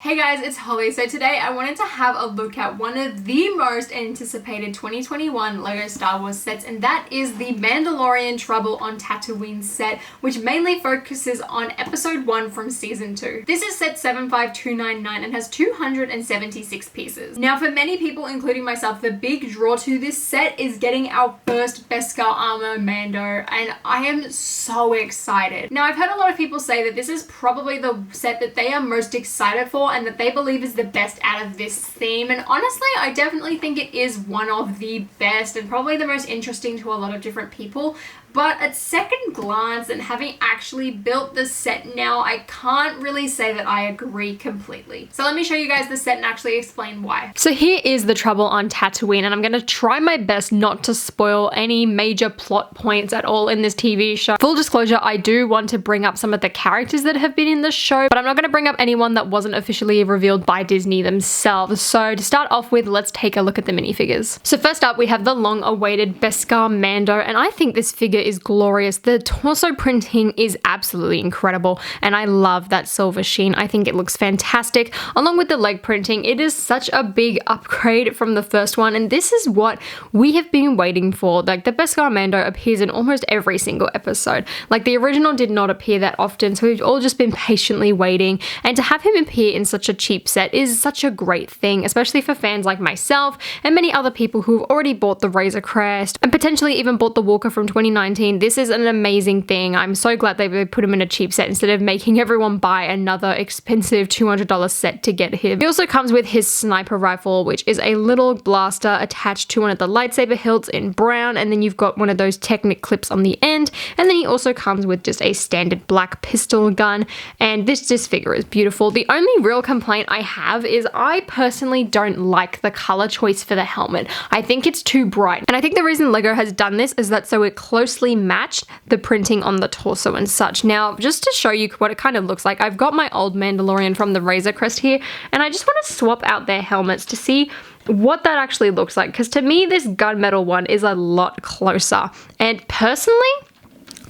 Hey guys, it's Holly. So today I wanted to have a look at one of the most anticipated 2021 LEGO Star Wars sets, and that is the Mandalorian Trouble on Tatooine set, which mainly focuses on episode 1 from season 2. This is set 75299 and has 276 pieces. Now for many people, including myself, the big draw to this set is getting our first Beskar Mando, and I am so excited. Now I've heard a lot of people say that this is probably the set that they are most excited for and that they believe is the best out of this theme, and honestly I definitely think it is one of the best and probably the most interesting to a lot of different people. But at second glance and having actually built the set now, I can't really say that I agree completely. So let me show you guys the set and actually explain why. So here is the Trouble on Tatooine, and I'm going to try my best not to spoil any major plot points at all in this TV show. Full disclosure, I do want to bring up some of the characters that have been in the show, but I'm not going to bring up anyone that wasn't officially revealed by Disney themselves. So to start off with, let's take a look at the minifigures. So first up, we have the long-awaited Beskar Mando, and I think this figure is glorious. The torso printing is absolutely incredible, and I love that silver sheen. I think it looks fantastic. Along with the leg printing, it is such a big upgrade from the first one, and this is what we have been waiting for. Like, the Beskar Mando appears in almost every single episode. Like, the original did not appear that often, so we've all just been patiently waiting, and to have him appear in such a cheap set is such a great thing, especially for fans like myself and many other people who've already bought the Razor Crest and potentially even bought the Walker from 2019. This is an amazing thing. I'm so glad they put him in a cheap set instead of making everyone buy another expensive $200 set to get him. He also comes with his sniper rifle, which is a little blaster attached to one of the lightsaber hilts in brown, and then you've got one of those Technic clips on the end, and then he also comes with just a standard black pistol gun, and this figure is beautiful. The only real complaint I have is I personally don't like the color choice for the helmet. I think it's too bright, and I think the reason LEGO has done this is that so it closely matched the printing on the torso and such. Now, just to show you what it kind of looks like, I've got my old Mandalorian from the Razor Crest here, and I just want to swap out their helmets to see what that actually looks like, because to me this gunmetal one is a lot closer, and personally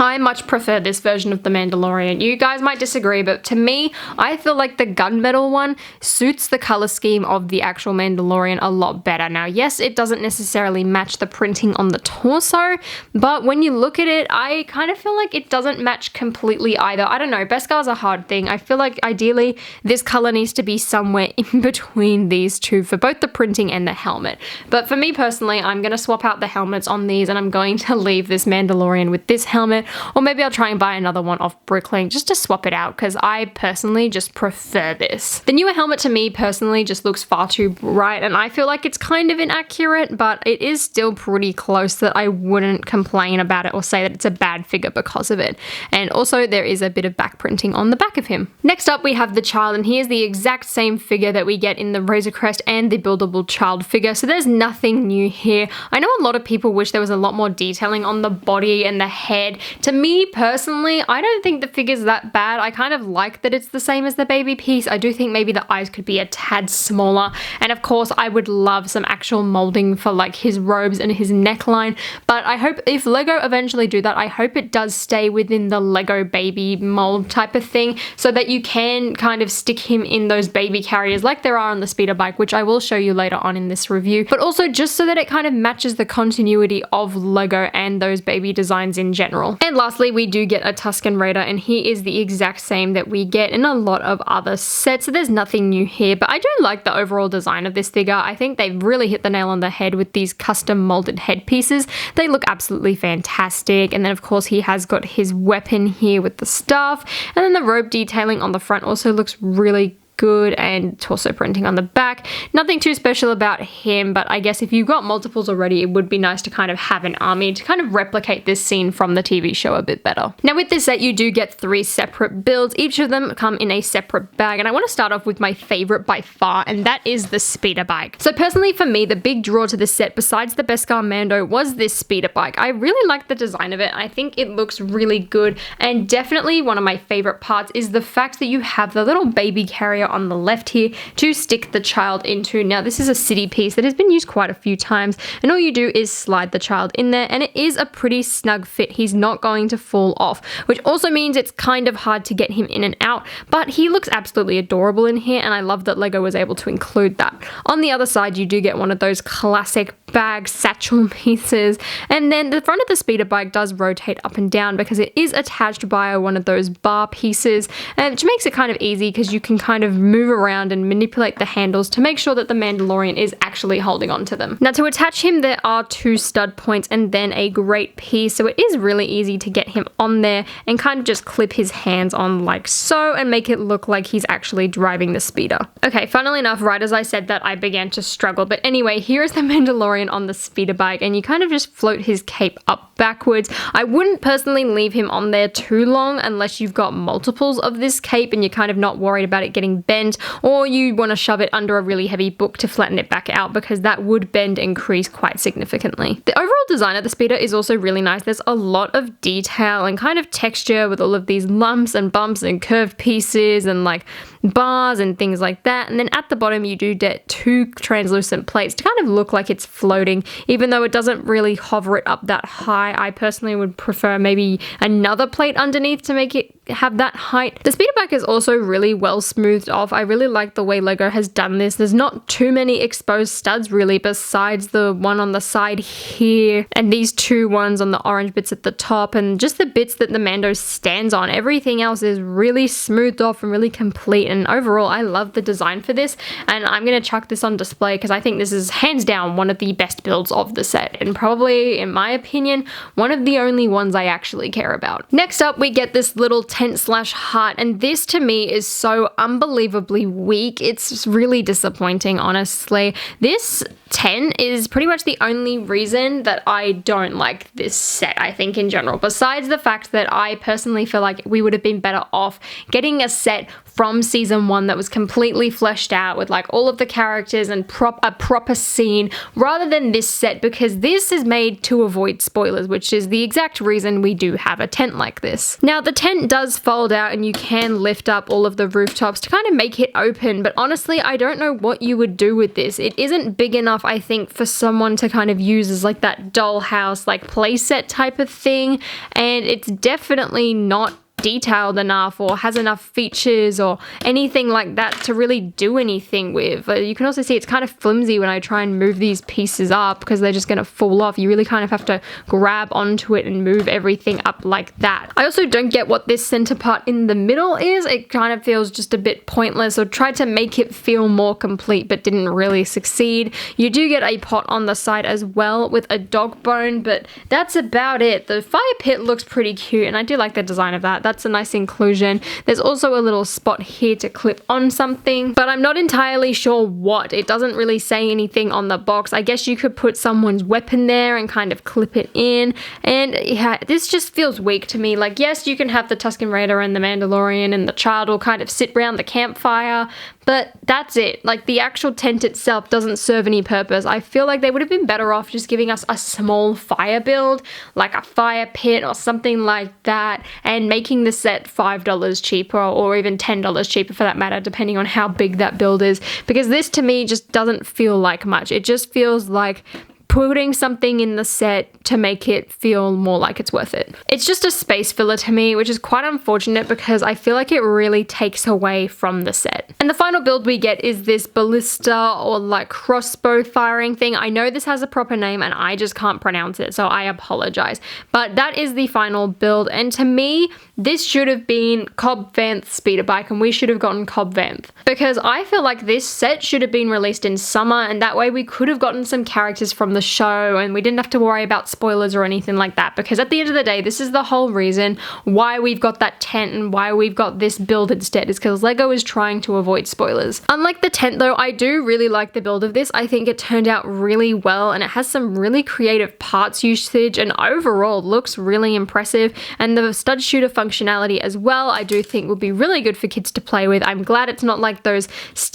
I much prefer this version of the Mandalorian. You guys might disagree, but to me, I feel like the gunmetal one suits the color scheme of the actual Mandalorian a lot better. Now, yes, it doesn't necessarily match the printing on the torso, but when you look at it, I kind of feel like it doesn't match completely either. I don't know, Beskar's a hard thing. I feel like ideally this color needs to be somewhere in between these two for both the printing and the helmet. But for me personally, I'm going to swap out the helmets on these, and I'm going to leave this Mandalorian with this helmet. Or maybe I'll try and buy another one off Bricklink just to swap it out, because I personally just prefer this. The newer helmet to me personally just looks far too bright, and I feel like it's kind of inaccurate, but it is still pretty close that I wouldn't complain about it or say that it's a bad figure because of it. And also there is a bit of back printing on the back of him. Next up we have the child, and he is the exact same figure that we get in the Razor Crest and the buildable child figure, so there's nothing new here. I know a lot of people wish there was a lot more detailing on the body and the head. To me personally, I don't think the figure's that bad. I kind of like that it's the same as the baby piece. I do think maybe the eyes could be a tad smaller, and of course I would love some actual molding for like his robes and his neckline, but I hope if LEGO eventually do that, I hope it does stay within the LEGO baby mold type of thing, so that you can kind of stick him in those baby carriers like there are on the speeder bike, which I will show you later on in this review, but also just so that it kind of matches the continuity of LEGO and those baby designs in general. And lastly, we do get a Tusken Raider, and he is the exact same that we get in a lot of other sets, so there's nothing new here, but I do like the overall design of this figure. I think they've really hit the nail on the head with these custom molded headpieces. They look absolutely fantastic, and then of course he has got his weapon here with the staff, and then the robe detailing on the front also looks really good, and torso printing on the back. Nothing too special about him, but I guess if you've got multiples already, it would be nice to kind of have an army to kind of replicate this scene from the TV show a bit better. Now with this set, you do get 3 separate builds. Each of them come in a separate bag, and I want to start off with my favorite by far, and that is the speeder bike. So personally for me, the big draw to the set besides the Beskar Mando was this speeder bike. I really like the design of it. I think it looks really good, and definitely one of my favorite parts is the fact that you have the little baby carrier on the left here to stick the child into. Now this is a city piece that has been used quite a few times, and all you do is slide the child in there, and it is a pretty snug fit. He's not going to fall off, which also means it's kind of hard to get him in and out, but he looks absolutely adorable in here, and I love that LEGO was able to include that. On the other side, you do get one of those classic bag satchel pieces, and then the front of the speeder bike does rotate up and down because it is attached by one of those bar pieces, which makes it kind of easy because you can kind of move around and manipulate the handles to make sure that the Mandalorian is actually holding on to them. Now to attach him, there are 2 stud points and then a grate piece, so it is really easy to get him on there and kind of just clip his hands on like so and make it look like he's actually driving the speeder. Okay, funnily enough, right as I said that, I began to struggle, but anyway, here is the Mandalorian on the speeder bike, and you kind of just float his cape up backwards. I wouldn't personally leave him on there too long unless you've got multiples of this cape and you're kind of not worried about it getting bent, or you want to shove it under a really heavy book to flatten it back out, because that would bend and crease quite significantly. The overall design of the speeder is also really nice. There's a lot of detail and kind of texture with all of these lumps and bumps and curved pieces and like bars and things like that. And then at the bottom you do get 2 translucent plates to kind of look like it's floating, even though it doesn't really hover it up that high. I personally would prefer maybe another plate underneath to make it have that height. The speeder bike is also really well smoothed off. I really like the way LEGO has done this. There's not too many exposed studs really, besides the one on the side here and these 2 ones on the orange bits at the top, and just the bits that the Mando stands on. Everything else is really smoothed off and really complete, and overall I love the design for this, and I'm gonna chuck this on display because I think this is hands down one of the best builds of the set, and probably, in my opinion, one of the only ones I actually care about. Next up, we get this little tent/hut, and this to me is so unbelievably weak. It's really disappointing, honestly. This tent is pretty much the only reason that I don't like this set, I think, in general, besides the fact that I personally feel like we would have been better off getting a set from season 1 that was completely fleshed out with like all of the characters and a proper scene, rather than this set, because this is made to avoid spoilers, which is the exact reason we do have a tent like this. Now the tent does fold out and you can lift up all of the rooftops to kind of make it open, but honestly I don't know what you would do with this. It isn't big enough, I think, for someone to kind of use as like that dollhouse like playset type of thing, and it's definitely not detailed enough or has enough features or anything like that to really do anything with. You can also see it's kind of flimsy when I try and move these pieces up because they're just going to fall off. You really kind of have to grab onto it and move everything up like that. I also don't get what this center part in the middle is. It kind of feels just a bit pointless, or tried to make it feel more complete but didn't really succeed. You do get a pot on the side as well with a dog bone, but that's about it. The fire pit looks pretty cute and I do like the design of that. That's a nice inclusion. There's also a little spot here to clip on something, but I'm not entirely sure what. It doesn't really say anything on the box. I guess you could put someone's weapon there and kind of clip it in, and yeah, this just feels weak to me. Like, yes, you can have the Tusken Raider and the Mandalorian and the child will kind of sit around the campfire, but that's it. Like, the actual tent itself doesn't serve any purpose. I feel like they would have been better off just giving us a small fire build, like a fire pit or something like that, and making the set $5 cheaper, or even $10 cheaper for that matter, depending on how big that build is, because this to me just doesn't feel like much. It just feels like putting something in the set to make it feel more like it's worth it. It's just a space filler to me, which is quite unfortunate because I feel like it really takes away from the set. And the final build we get is this ballista or like crossbow firing thing. I know this has a proper name and I just can't pronounce it, so I apologize. But that is the final build, and to me, this should have been Cobb Vanth's speeder bike, and we should have gotten Cobb Vanth, because I feel like this set should have been released in summer, and that way we could have gotten some characters from the show and we didn't have to worry about spoilers or anything like that, because at the end of the day, this is the whole reason why we've got that tent and why we've got this build instead, is because LEGO is trying to avoid spoilers. Unlike the tent though, I do really like the build of this. I think it turned out really well and it has some really creative parts usage and overall looks really impressive, and the stud shooter functionality as well I do think will be really good for kids to play with. I'm glad it's not like those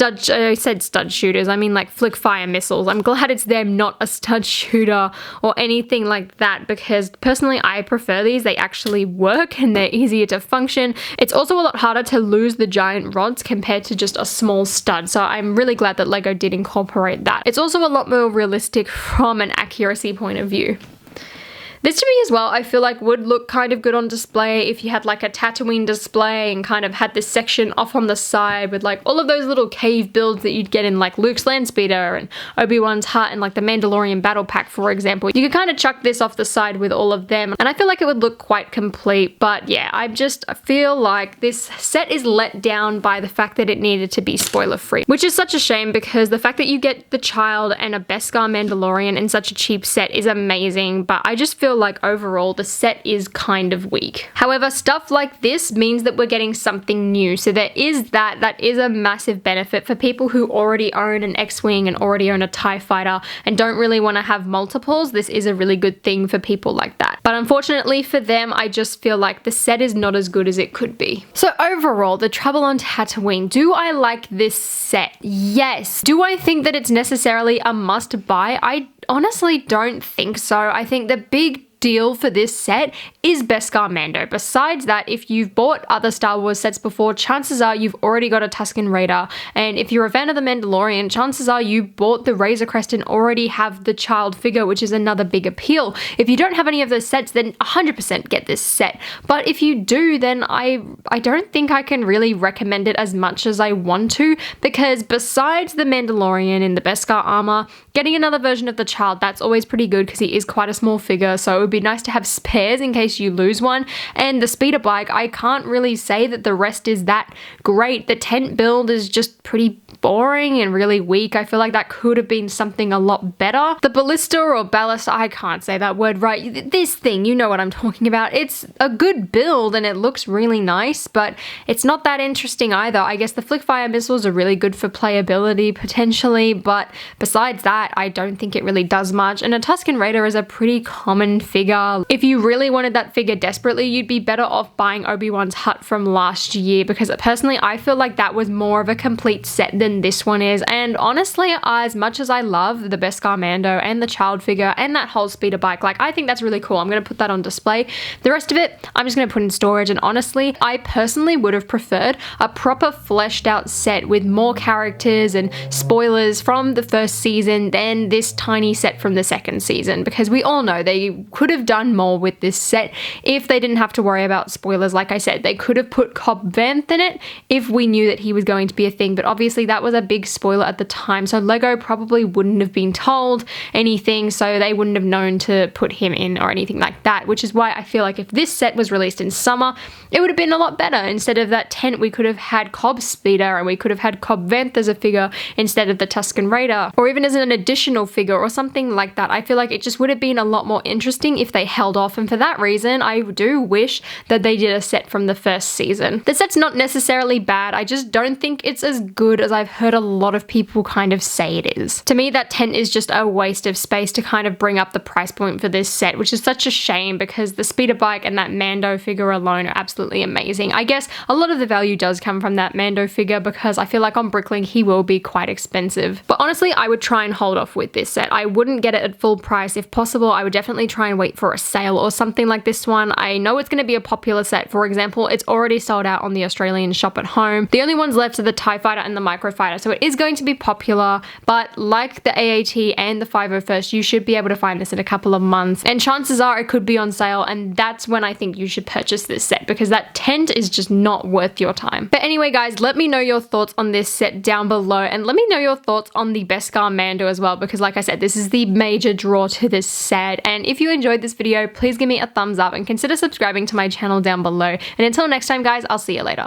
I said stud shooters, I mean like flick fire missiles. I'm glad it's them, not a stud sharp shooter or anything like that, because personally I prefer these. They actually work and they're easier to function. It's also a lot harder to lose the giant rods compared to just a small stud, so I'm really glad that LEGO did incorporate that. It's also a lot more realistic from an accuracy point of view. This to me as well, I feel like would look kind of good on display if you had like a Tatooine display and kind of had this section off on the side with like all of those little cave builds that you'd get in like Luke's Landspeeder and Obi-Wan's hut and like the Mandalorian battle pack, for example. You could kind of chuck this off the side with all of them, and I feel like it would look quite complete. But yeah, I feel like this set is let down by the fact that it needed to be spoiler free, which is such a shame, because the fact that you get the child and a Beskar Mandalorian in such a cheap set is amazing, but I just feel like overall the set is kind of weak. However, stuff like this means that we're getting something new, so there is that is a massive benefit for people who already own an X-Wing and already own a TIE fighter and don't really want to have multiples. This is a really good thing for people like that. But unfortunately for them, I just feel like the set is not as good as it could be. So overall, the Trouble on Tatooine, do I like this set? Yes. Do I think that it's necessarily a must buy? I honestly don't think so. I think the big deal for this set is Beskar Mando. Besides that, if you've bought other Star Wars sets before, chances are you've already got a Tusken Raider, and if you're a fan of the Mandalorian, chances are you bought the Razor Crest and already have the child figure, which is another big appeal. If you don't have any of those sets, then 100% get this set. But if you do, then I don't think I can really recommend it as much as I want to, because besides the Mandalorian in the Beskar armor, getting another version of the child, that's always pretty good because he is quite a small figure, so it would be nice to have spares in case you lose one. And the speeder bike, I can't really say that the rest is that great. The tent build is just pretty boring and really weak. I feel like that could have been something a lot better. The ballista or ballast, I can't say that word right. This thing, you know what I'm talking about. It's a good build and it looks really nice, but it's not that interesting either. I guess the flick-fire missiles are really good for playability potentially, but besides that, I don't think it really does much. And a Tusken Raider is a pretty common figure. If you really wanted that figure desperately, you'd be better off buying Obi-Wan's hut from last year, because personally, I feel like that was more of a complete set than this one is. And honestly, as much as I love the Beskar Mando and the child figure and that whole speeder bike, like I think that's really cool. I'm going to put that on display. The rest of it, I'm just going to put in storage. And honestly, I personally would have preferred a proper fleshed out set with more characters and spoilers from the first season than this tiny set from the second season, because we all know they could have done more with this set if they didn't have to worry about spoilers. Like I said, they could have put Cobb Vanth in it if we knew that he was going to be a thing, but obviously that was a big spoiler at the time, so LEGO probably wouldn't have been told anything, so they wouldn't have known to put him in or anything like that, which is why I feel like if this set was released in summer, it would have been a lot better. Instead of that tent, we could have had Cobb's speeder and we could have had Cobb Vanth as a figure instead of the Tusken Raider, or even as an additional figure or something like that. I feel like it just would have been a lot more interesting if they held off, and for that reason, I do wish that they did a set from the first season. The set's not necessarily bad, I just don't think it's as good as I've heard a lot of people kind of say it is. To me, that tent is just a waste of space to kind of bring up the price point for this set, which is such a shame, because the speeder bike and that Mando figure alone are absolutely amazing. I guess a lot of the value does come from that Mando figure, because I feel like on Bricklink he will be quite expensive. But honestly, I would try and hold off with this set. I wouldn't get it at full price. If possible, I would definitely try and wait for a sale or something like this one. I know it's going to be a popular set. For example, it's already sold out on the Australian shop at home. The only ones left are the TIE Fighter and the Microfighter, so it is going to be popular, but like the AAT and the 501st, you should be able to find this in a couple of months, and chances are it could be on sale, and that's when I think you should purchase this set, because that tent is just not worth your time. But anyway, guys, let me know your thoughts on this set down below, and let me know your thoughts on the Beskar Mando as well, because like I said, this is the major draw to this set. And if you enjoyed this video, please give me a thumbs up and consider subscribing to my channel down below. And until next time, guys, I'll see you later.